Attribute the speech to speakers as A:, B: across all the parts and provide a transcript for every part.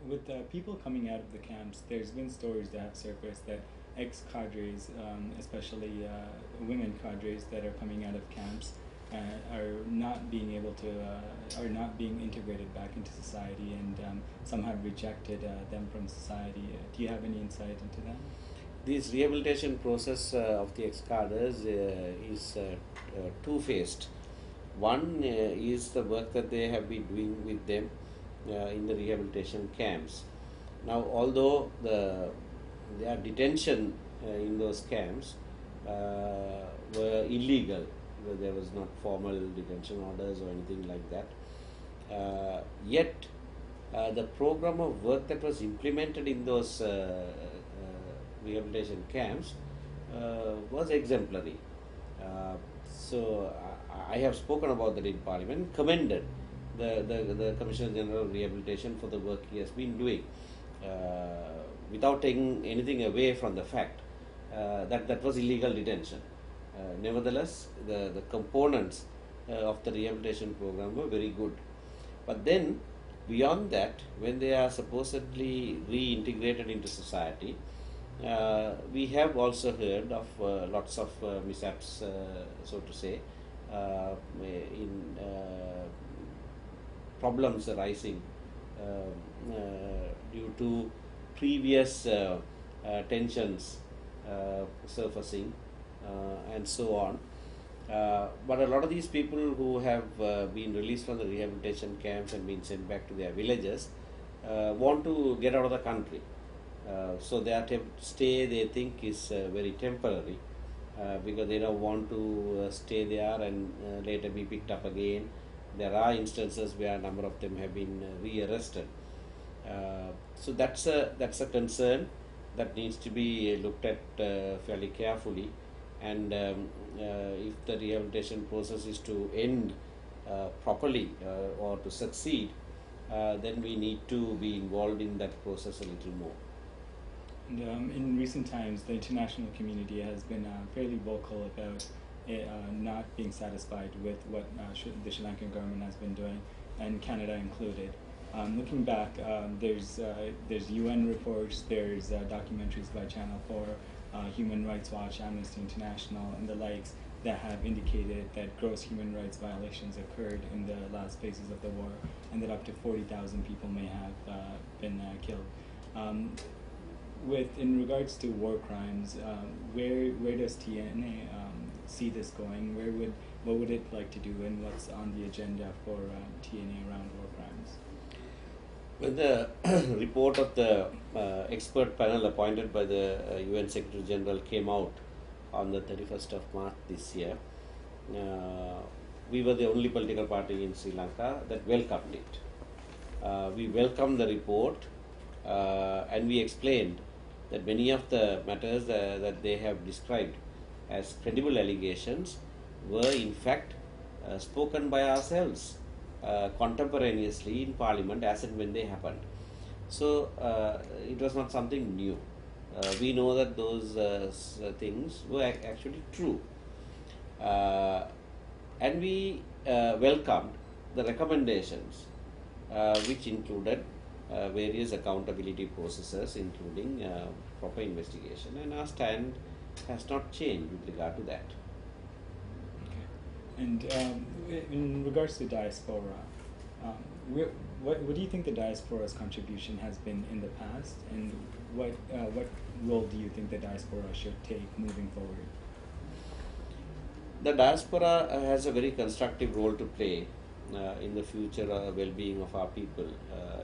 A: With people coming out of the camps, there's been stories that have surfaced that ex-cadres, especially women cadres that are coming out of camps, are not being able to, are not being integrated back into society, and some have rejected them from society. Do you have any insight into that?
B: This rehabilitation process of the ex-cadres is two-faced. One is the work that they have been doing with them in the rehabilitation camps. Now, although their detention in those camps were illegal, because there was not formal detention orders or anything like that, yet the program of work that was implemented in those rehabilitation camps was exemplary. So I have spoken about that in Parliament, commended the Commissioner General of Rehabilitation for the work he has been doing, without taking anything away from the fact that that was illegal detention. Nevertheless, the components of the rehabilitation program were very good. But then, beyond that, when they are supposedly reintegrated into society, we have also heard of lots of mishaps, so to say, in problems arising due to previous tensions surfacing and so on. But a lot of these people who have been released from the rehabilitation camps and been sent back to their villages want to get out of the country. So their stay, they think, is very temporary, because they don't want to stay there and later be picked up again. There are instances where a number of them have been re-arrested. So that's a concern that needs to be looked at fairly carefully. And if the rehabilitation process is to end properly or to succeed, then we need to be involved in that process a little more.
A: And, in recent times, the international community has been fairly vocal about it, not being satisfied with what the Sri Lankan government has been doing, and Canada included. Looking back, there's UN reports, there's documentaries by Channel 4, Human Rights Watch, Amnesty International, and the likes that have indicated that gross human rights violations occurred in the last phases of the war, and that up to 40,000 people may have been killed. In regards to war crimes, where does TNA see this going? What would it like to do, and what's on the agenda for TNA around war crimes?
B: When the report of the expert panel appointed by the UN Secretary General came out on the 31st of March this year, we were the only political party in Sri Lanka that welcomed it. We welcomed the report, and we explained that many of the matters that they have described as credible allegations were in fact spoken by ourselves contemporaneously in Parliament as and when they happened. So it was not something new. We know that those things were actually true. And we welcomed the recommendations, which included various accountability processes, including proper investigation, and our stand has not changed with regard to that.
A: Okay. And in regards to diaspora, what do you think the diaspora's contribution has been in the past, and what role do you think the diaspora should take moving forward?
B: The diaspora has a very constructive role to play in the future well-being of our people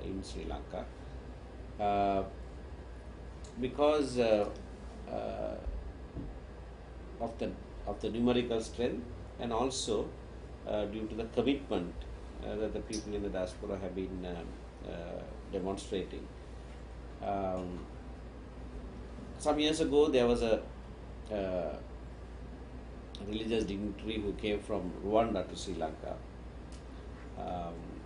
B: in Sri Lanka, because of the numerical strength, and also due to the commitment that the people in the diaspora have been demonstrating. Some years ago, there was a religious dignitary who came from Rwanda to Sri Lanka.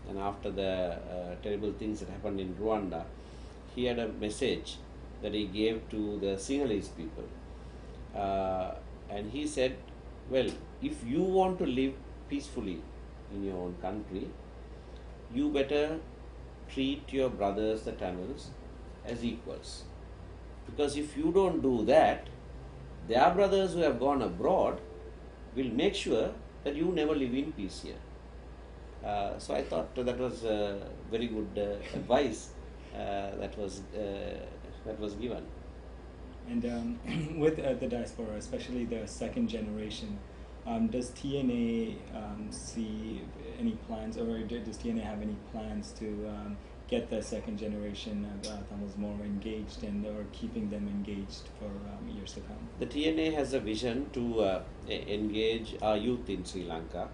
B: And after the terrible things that happened in Rwanda, he had a message that he gave to the Sinhalese people. And he said, well, if you want to live peacefully in your own country, you better treat your brothers, the Tamils, as equals. Because if you don't do that, their brothers who have gone abroad will make sure that you never live in peace here. So I thought that was very good advice that was given.
A: And with the diaspora, especially the second generation, does TNA see any plans, or does TNA have any plans to get the second generation of Tamils more engaged or keeping them engaged for years to come?
B: The TNA has a vision to engage our youth in Sri Lanka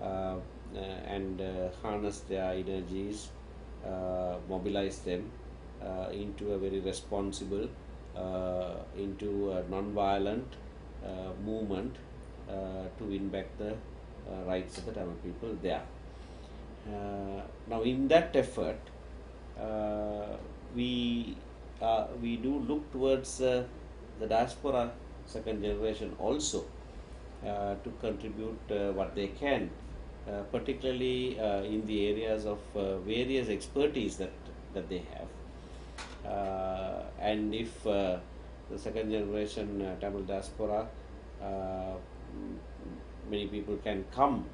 B: and harness their energies, mobilize them into a very responsible, into a non-violent movement to win back the rights of the Tamil people there. Now, in that effort, we do look towards the diaspora second generation also to contribute what they can, particularly in the areas of various expertise that they have. And if the second generation Tamil diaspora, many people can come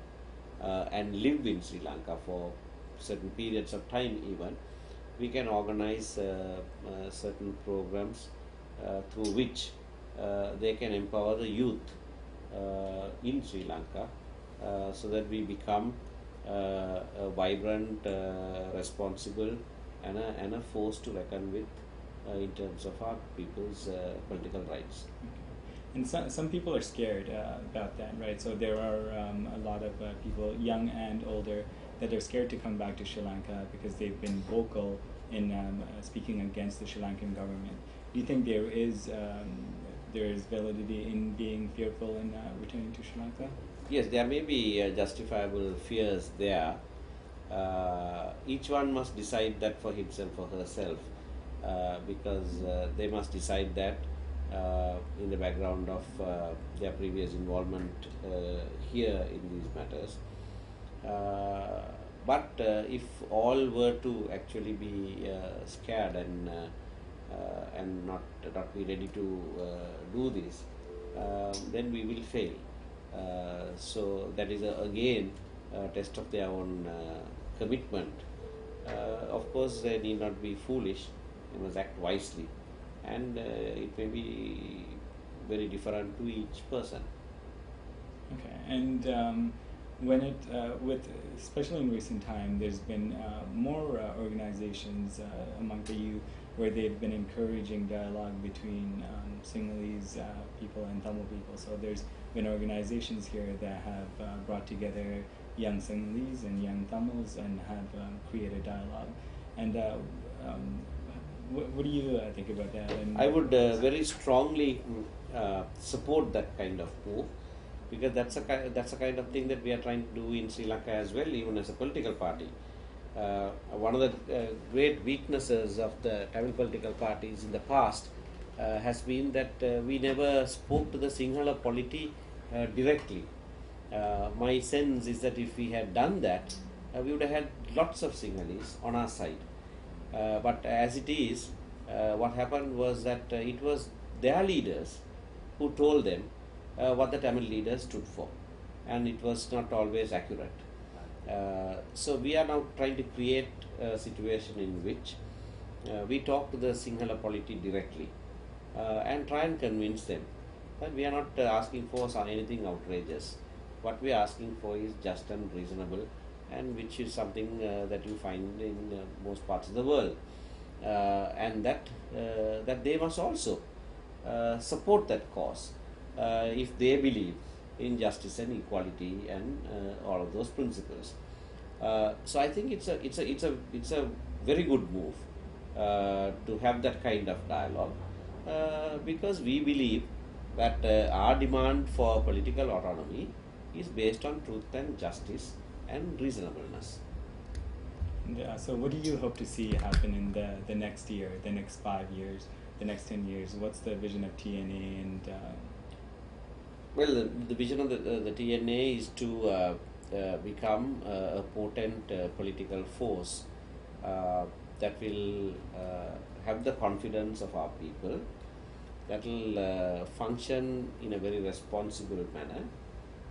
B: and live in Sri Lanka for certain periods of time even, we can organize certain programs through which they can empower the youth in Sri Lanka so that we become a vibrant, responsible and a force to reckon with in terms of our people's political rights.
A: Okay. And some people are scared about that, right? So there are a lot of people, young and older, that are scared to come back to Sri Lanka because they've been vocal in speaking against the Sri Lankan government. Do you think there is validity in being fearful in returning to Sri Lanka?
B: Yes, there may be justifiable fears there. Each one must decide that for himself or herself, because they must decide that in the background of their previous involvement here in these matters. But if all were to actually be scared and not be ready to do this, then we will fail. So that is again a test of their own commitment. Of course, they need not be foolish; they must act wisely, and it may be very different to each person.
A: Okay, and when it especially in recent time, there's been more organizations among the youth where they've been encouraging dialogue between Sinhalese people and Tamil people. So there's been organizations here that have brought together young Sinhalese and young Tamils and have created dialogue. And what do you think about that? And
B: I would very strongly support that kind of move, because that's a kind of thing that we are trying to do in Sri Lanka as well, even as a political party. One of the great weaknesses of the Tamil political parties in the past has been that we never spoke to the Sinhala polity directly. My sense is that if we had done that, we would have had lots of Sinhalese on our side. But as it is, what happened was that it was their leaders who told them what the Tamil leaders stood for, and it was not always accurate. So we are now trying to create a situation in which we talk to the Sinhala polity directly and try and convince them that we are not asking for anything outrageous. What we are asking for is just and reasonable, and which is something that you find in most parts of the world, and that they must also support that cause if they believe in justice and equality and all of those principles. So I think it's a very good move to have that kind of dialogue, because we believe that our demand for political autonomy is based on truth and justice and reasonableness.
A: Yeah, so what do you hope to see happen in the next year, the next 5 years, the next 10 years? What's the vision of TNA? And
B: well, the vision of the TNA is to become a potent political force that will have the confidence of our people, that will function in a very responsible manner,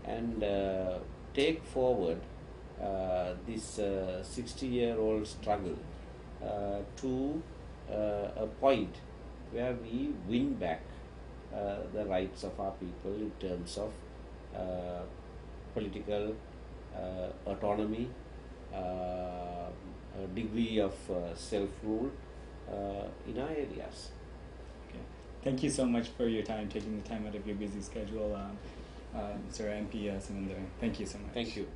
B: and take forward this 60-year-old struggle to a point where we win back the rights of our people in terms of political autonomy, a degree of self-rule in our areas.
A: Okay. Thank you so much for your time, taking the time out of your busy schedule, Sir MP Sumanthiran. Thank you so much.
B: Thank you.